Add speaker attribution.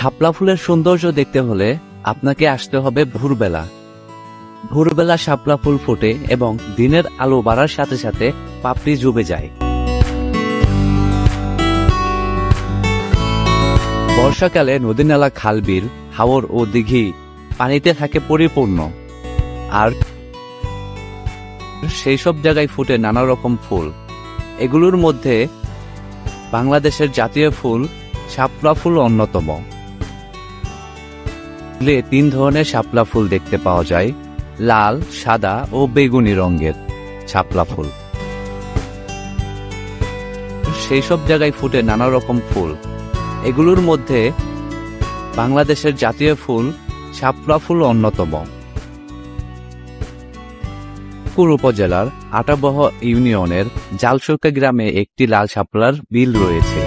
Speaker 1: শাপলা ফুলের সৌন্দর্য দেখতে হলে আপনাকে আসতে হবে ভোরবেলা। ভোরবেলা শাপলা ফুল ফোটে এবং দিনের আলো বাড়ার সাথে সাথে পাপড়ি জমে যায়। বর্ষাকালে নদী নালা, খাল, বিল, হাওর ও দিঘি পানিতে থাকে পরিপূর্ণ, আর সেই সব জায়গায় ফুটে নানা রকম ফুল। এগুলোর মধ্যে বাংলাদেশের জাতীয় ফুল শাপলা ফুল অন্যতম। তিন ধরনের শাপলা ফুল দেখতে পাওয়া যায়: লাল, সাদা ও বেগুনি রঙের শাপলা ফুল। সেই সব জায়গায় ফুটে নানা রকম ফুল। এগুলোর মধ্যে বাংলাদেশের জাতীয় ফুল শাপলা ফুল অন্যতম। কুর উপজেলার আটাবহ ইউনিয়নের জালসুকা গ্রামে একটি লাল শাপলার বিল রয়েছে।